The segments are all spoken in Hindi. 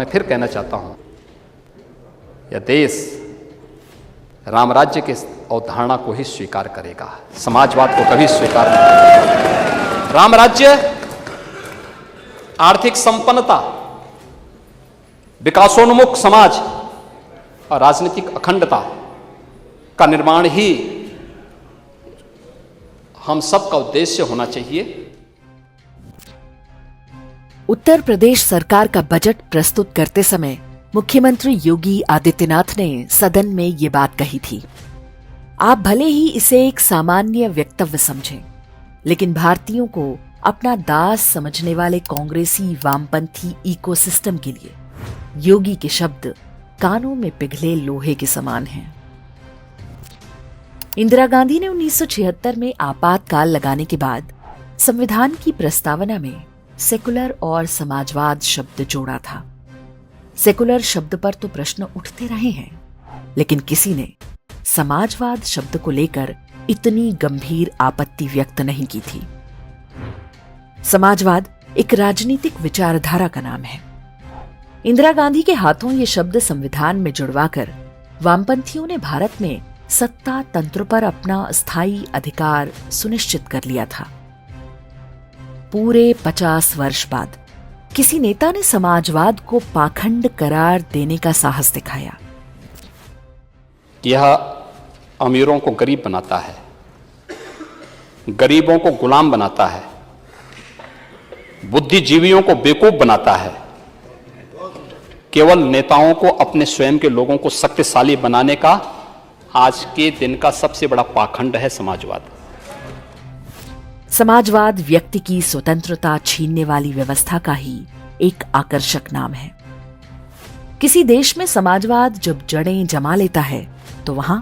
मैं फिर कहना चाहता हूं, यह देश राम राज्य की अवधारणा को ही स्वीकार करेगा, समाजवाद को कभी स्वीकार नहीं करेगा। राम राज्य आर्थिक संपन्नता, विकासोन्मुख समाज और राजनीतिक अखंडता का निर्माण ही हम सबका उद्देश्य होना चाहिए। उत्तर प्रदेश सरकार का बजट प्रस्तुत करते समय मुख्यमंत्री योगी आदित्यनाथ ने सदन में ये बात कही थी। आप भले ही इसे एक सामान्य वक्तव्य समझें, लेकिन भारतीयों को अपना दास समझने वाले कांग्रेसी वामपंथी इकोसिस्टम के लिए योगी के शब्द कानों में पिघले लोहे के समान हैं। इंदिरा गांधी ने 1976 में आपातकाल लगाने के बाद संविधान की प्रस्तावना में सेकुलर और समाजवाद शब्द जोड़ा था। सेकुलर शब्द पर तो प्रश्न उठते रहे हैं, लेकिन किसी ने समाजवाद शब्द को लेकर इतनी गंभीर आपत्ति व्यक्त नहीं की थी। समाजवाद एक राजनीतिक विचारधारा का नाम है। इंदिरा गांधी के हाथों ये शब्द संविधान में जुड़वाकर वामपंथियों ने भारत में सत्ता तंत्र पर अपना स्थायी अधिकार सुनिश्चित कर लिया था। पूरे 50 वर्ष बाद किसी नेता ने समाजवाद को पाखंड करार देने का साहस दिखाया। यह अमीरों को गरीब बनाता है, गरीबों को गुलाम बनाता है, बुद्धिजीवियों को बेवकूफ बनाता है, केवल नेताओं को अपने स्वयं के लोगों को शक्तिशाली बनाने का आज के दिन का सबसे बड़ा पाखंड है समाजवाद। समाजवाद व्यक्ति की स्वतंत्रता छीनने वाली व्यवस्था का ही एक आकर्षक नाम है। किसी देश में समाजवाद जब जड़ें जमा लेता है तो वहां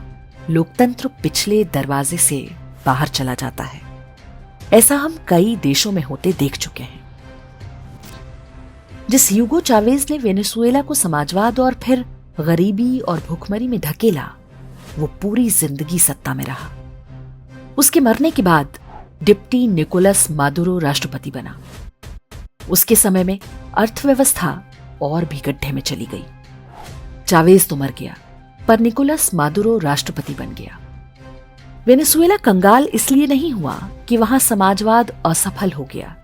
लोकतंत्र पिछले दरवाजे से बाहर चला जाता है। ऐसा हम कई देशों में होते देख चुके हैं। जिस ह्यूगो चावेज ने वेनेजुएला को समाजवाद और फिर गरीबी और भूखमरी में धकेला, वो पूरी जिंदगी सत्ता में रहा। उसके मरने के बाद डिप्टी निकोलस मादुरो राष्ट्रपति बना। उसके समय में अर्थव्यवस्था और भी गड्ढे में चली गई। चावेज तो मर गया, पर निकोलस मादुरो राष्ट्रपति बन गया। वेनेजुएला कंगाल इसलिए नहीं हुआ कि वहां समाजवाद असफल हो गया,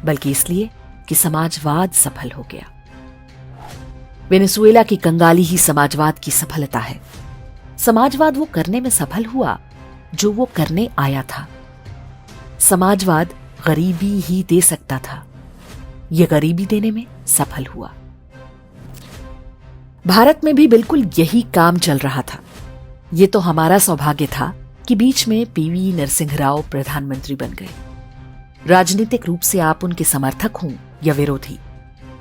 बल्कि इसलिए कि समाजवाद सफल हो गया। वेनेजुएला की कंगाली ही समाजवाद की सफलता है। समाजवाद वो करने में सफल हुआ जो वो करने आया था। समाजवाद गरीबी ही दे सकता था, यह गरीबी देने में सफल हुआ। भारत में भी बिल्कुल यही काम चल रहा था। यह तो हमारा सौभाग्य था कि बीच में पीवी नरसिंह राव प्रधानमंत्री बन गए। राजनीतिक रूप से आप उनके समर्थक हों या विरोधी,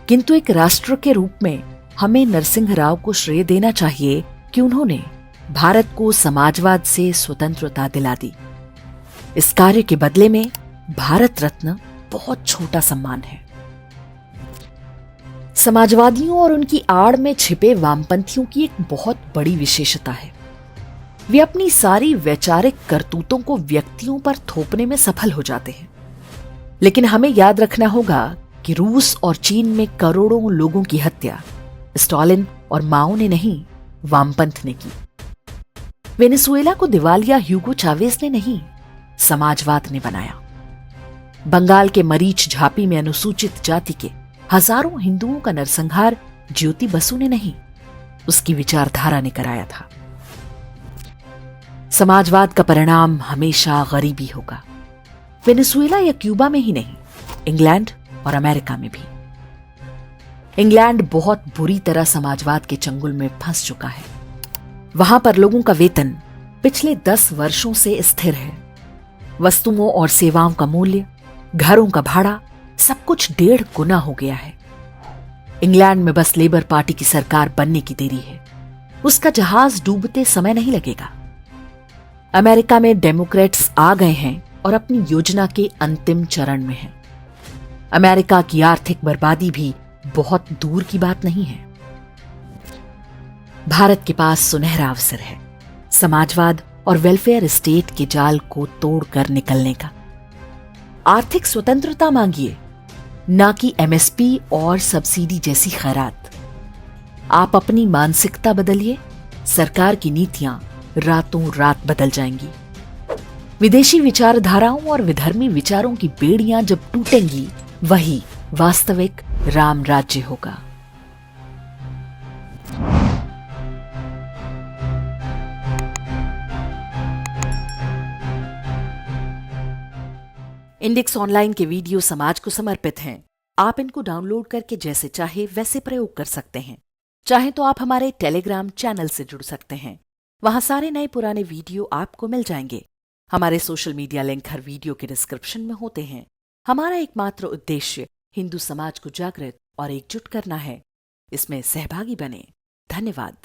किंतु एक राष्ट्र के रूप में हमें नरसिंह राव को श्रेय देना चाहिए कि उन्होंने भारत को समाजवाद से स्वतंत्रता दिला दी। इस कार्य के बदले में भारत रत्न बहुत छोटा सम्मान है। समाजवादियों और उनकी आड़ में छिपे वामपंथियों की एक बहुत बड़ी विशेषता है। वे अपनी सारी वैचारिक करतूतों को व्यक्तियों पर थोपने में सफल हो जाते हैं। लेकिन हमें याद रखना होगा कि रूस और चीन में करोड़ों लोगों की हत्या स्टालिन और माओ ने नहीं, वामपंथ ने की। वेनेजुएला को दिवालिया ह्यूगो चावेज ने नहीं, समाजवाद ने बनाया। बंगाल के मरीच झापी में अनुसूचित जाति के हजारों हिंदुओं का नरसंहार ज्योति बसु ने नहीं, उसकी विचारधारा ने कराया था। समाजवाद का परिणाम हमेशा गरीबी होगा। वेनेजुएला या क्यूबा में ही नहीं, इंग्लैंड और अमेरिका में भी। इंग्लैंड बहुत बुरी तरह समाजवाद के चंगुल में फंस चुका है। वहां पर लोगों का वेतन पिछले 10 वर्षों से स्थिर है। वस्तुओं और सेवाओं का मूल्य, घरों का भाड़ा, सब कुछ 1.5 गुना हो गया है। इंग्लैंड में बस लेबर पार्टी की सरकार बनने की देरी है। उसका जहाज डूबते समय नहीं लगेगा। अमेरिका में डेमोक्रेट्स आ गए हैं और अपनी योजना के अंतिम चरण में हैं। अमेरिका की आर्थिक बर्बादी भी बहुत दूर की बात नहीं है। भारत के पास सुनहरा अवसर है समाजवाद और वेलफेयर स्टेट के जाल को तोड़कर निकलने का। आर्थिक स्वतंत्रता मांगिए, ना कि एमएसपी और सब्सिडी जैसी खैरात। आप अपनी मानसिकता बदलिए, सरकार की नीतियां रातों रात बदल जाएंगी। विदेशी विचारधाराओं और विधर्मी विचारों की बेड़ियां जब टूटेंगी, वही वास्तविक राम राज्य होगा। इंडेक्स ऑनलाइन के वीडियो समाज को समर्पित हैं। आप इनको डाउनलोड करके जैसे चाहे वैसे प्रयोग कर सकते हैं। चाहे तो आप हमारे टेलीग्राम चैनल से जुड़ सकते हैं। वहां सारे नए पुराने वीडियो आपको मिल जाएंगे। हमारे सोशल मीडिया लिंक हर वीडियो के डिस्क्रिप्शन में होते हैं। हमारा एकमात्र उद्देश्य हिंदू समाज को जागृत और एकजुट करना है। इसमें सहभागी बने। धन्यवाद।